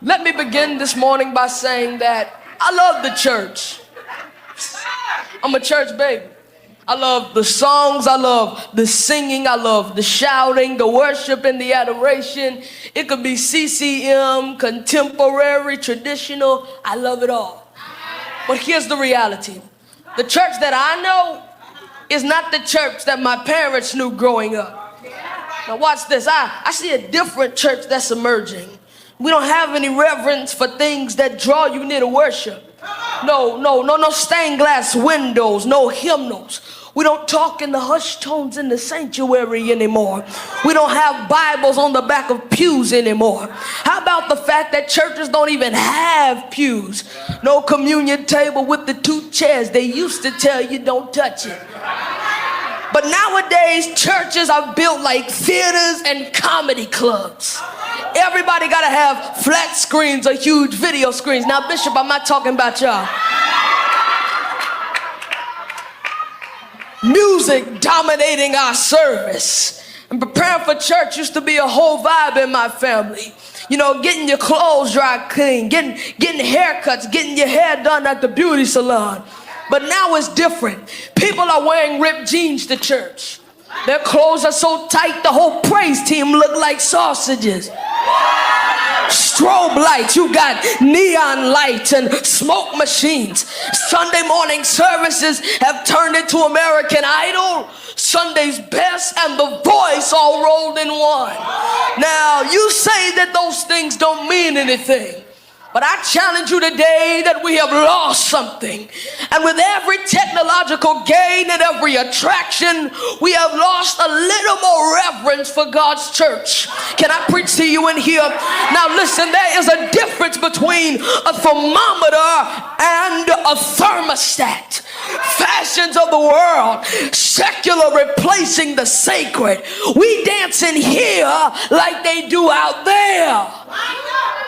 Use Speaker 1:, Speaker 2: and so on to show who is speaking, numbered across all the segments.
Speaker 1: Let me begin this morning by saying that I love the church. I'm a church baby. I love the songs, I love the singing, I love the shouting, the worship and the adoration. It could be CCM, contemporary, traditional. I love it all. But here's the reality. The church that I know is not the church that my parents knew growing up. Now watch this. I see a different church that's emerging. We don't have any reverence for things that draw you near to worship. No stained glass windows, no hymnals. We don't talk in the hushed tones in the sanctuary anymore. We don't have Bibles on the back of pews anymore. How about the fact that churches don't even have pews? No communion table with the two chairs. They used to tell you don't touch it. But nowadays, churches are built like theaters and comedy clubs. Everybody got to have flat screens or huge video screens. Now, Bishop, I'm not talking about y'all. Music dominating our service. And preparing for church used to be a whole vibe in my family. You know, getting your clothes dry clean, getting haircuts, getting your hair done at the beauty salon. But now it's different. People are wearing ripped jeans to church. Their clothes are so tight, the whole praise team look like sausages. Strobe lights, you got neon lights and smoke machines. Sunday morning services have turned into American Idol, Sunday's Best, and The Voice all rolled in one. Now, you say that those things don't mean anything. But I challenge you today that we have lost something. And with every technological gain and every attraction, we have lost a little more reverence for God's church. Can I preach to you in here? Now listen, there is a difference between a thermometer and a thermostat. Fashions of the world, secular replacing the sacred. We dance in here like they do out there.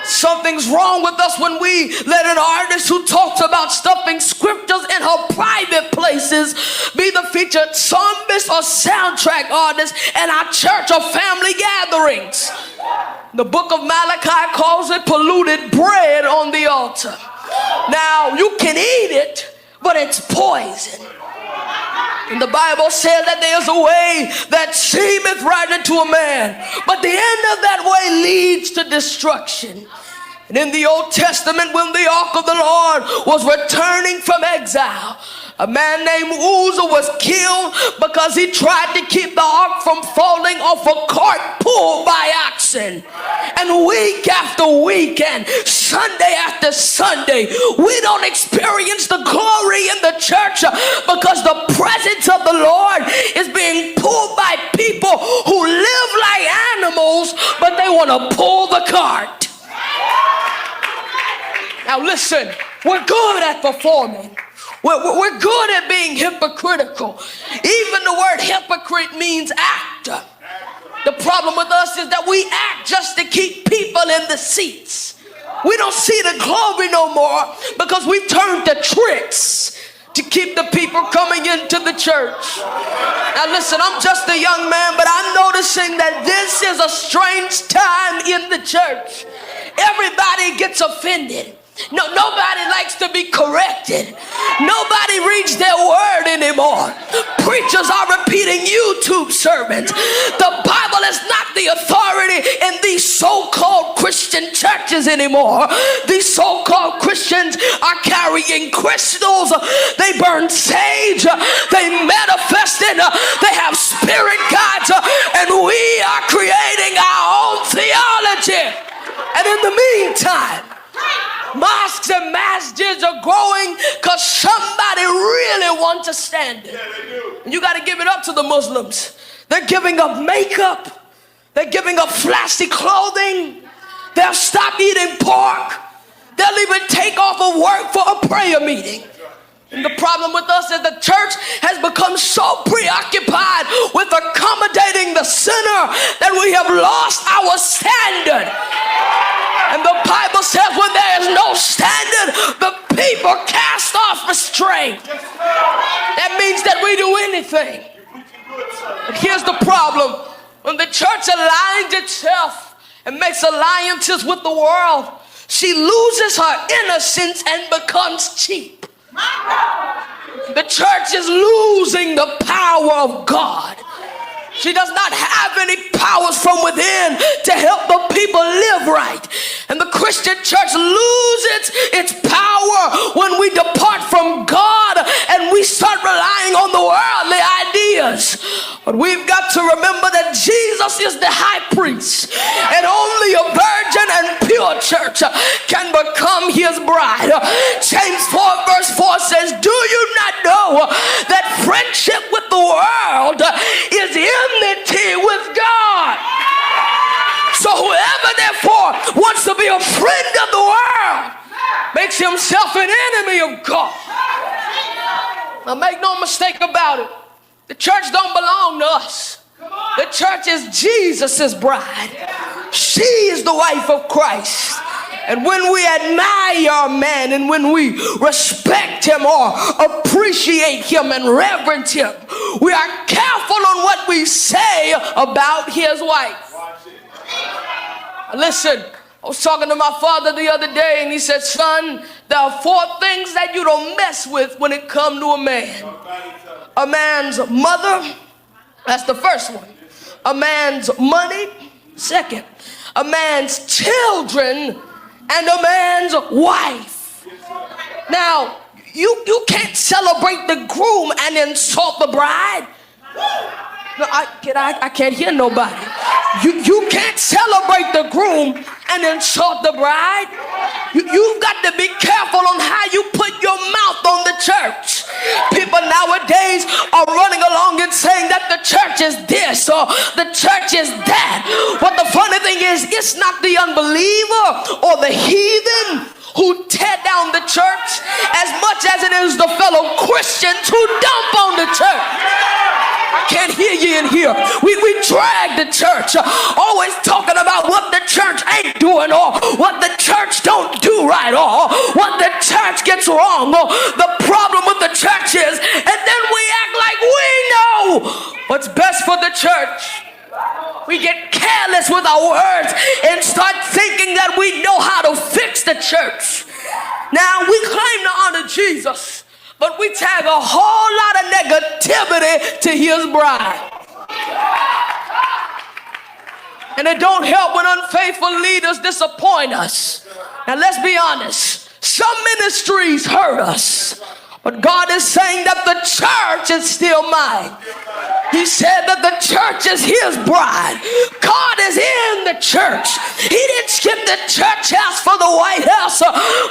Speaker 1: Something's wrong with us when we let an artist who talks about stuffing scriptures in her private places be the featured psalmist or soundtrack artist in our church or family gatherings. The book of Malachi calls it polluted bread on the altar. Now, you can eat it, but it's poison. And the Bible says that there's a way that seemeth right unto a man, but the end of that way leads to destruction. And in the Old Testament, when the ark of the Lord was returning from exile, a man named Uzzah was killed because he tried to keep the ark from falling off a cart pulled by oxen. And week after week and Sunday after Sunday, we don't experience the glory in the church because the presence of the Lord is being pulled by people who live like animals, but they want to pull the cart. Now listen, we're good at performing. We're good at being hypocritical. Even the word hypocrite means actor. The problem with us is that we act just to keep people in the seats. We don't see the glory no more because we've turned to tricks to keep the people coming into the church. Now listen, I'm just a young man, but I'm noticing that this is a strange time in the church. Everybody gets offended. Nobody likes to be corrected. Nobody reads their word anymore. Preachers are repeating YouTube sermons. The Bible is not the authority in these so-called Christian churches anymore. These so-called Christians are carrying crystals. They burn sage. They manifest it. They have spirit guides. And we are creating our own theology. And in the meantime, mosques and masjids are growing because somebody really wants a standard. And you got to give it up to the Muslims. They're giving up makeup. They're giving up flashy clothing. They'll stop eating pork. They'll even take off of work for a prayer meeting. And the problem with us is the church has become so preoccupied with accommodating the sinner that we have lost our standard. And the Bible says when there is no standard, the people cast off restraint. That means that we do anything. But here's the problem. When the church aligns itself and makes alliances with the world, she loses her innocence and becomes cheap. The church is losing the power of God. She does not have any powers from within to help the people live right. And the Christian church loses its power when we depart from God and we start relying on the worldly ideas. But we've got to remember that Jesus is the high priest, and only a virgin and pure church can become his bride. James 4 verse 4 says, do you not know that friendship with the world is enmity with God? So whoever therefore wants to be a friend of the world makes himself an enemy of God. Now make no mistake about it. The church don't belong to us. The church is Jesus' bride. She is the wife of Christ. And when we admire a man and when we respect him or appreciate him and reverence him, we are careful on what we say about his wife. Listen, I was talking to my father the other day and he said, son, there are 4 things that you don't mess with when it comes to a man. A man's mother, that's the first one. A man's money, second. A man's children, and a man's wife. Now, you can't celebrate the groom and insult the bride. No, I can't hear nobody. You can't celebrate the groom and insult the bride. You've got to be careful on how you put your mouth on the church. People nowadays are running along and saying that the church is this or the church is that. But the funny thing is, it's not the unbeliever or the heathen who tear down the church as much as it is the fellow Christians who dump on the church. I can't hear you in here. We drag the church, always talking about what the church ain't doing or what the church don't do right or what the church gets wrong or the problem with the church is, and then we act like we know what's best for the church. We get careless with our words and start thinking that we know how to fix the church. Now, we claim to honor Jesus, but we tag a whole lot of negativity to his bride. And it don't help when unfaithful leaders disappoint us. Now, let's be honest. Some ministries hurt us, but God is saying that the church is still mine. He said that the church is his bride. God is in the church. He didn't skip the church house for the White House,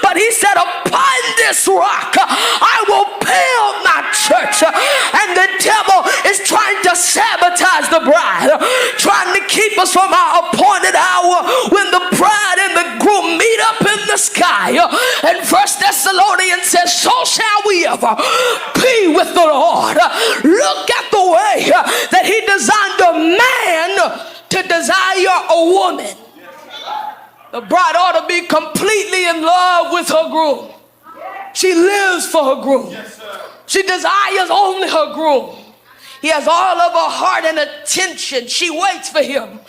Speaker 1: but he said, upon this rock I will build my church. And the devil is trying to sabotage the bride, trying to keep us from our appointed hour when the bride and the groom meet up in the sky. And 1 Thessalonians says, so shall we ever be with the Lord. Look at the way that he designed a man to desire a woman. The bride ought to be completely in love with her groom. She lives for her groom. She desires only her groom. He has all of her heart and attention. She waits for him.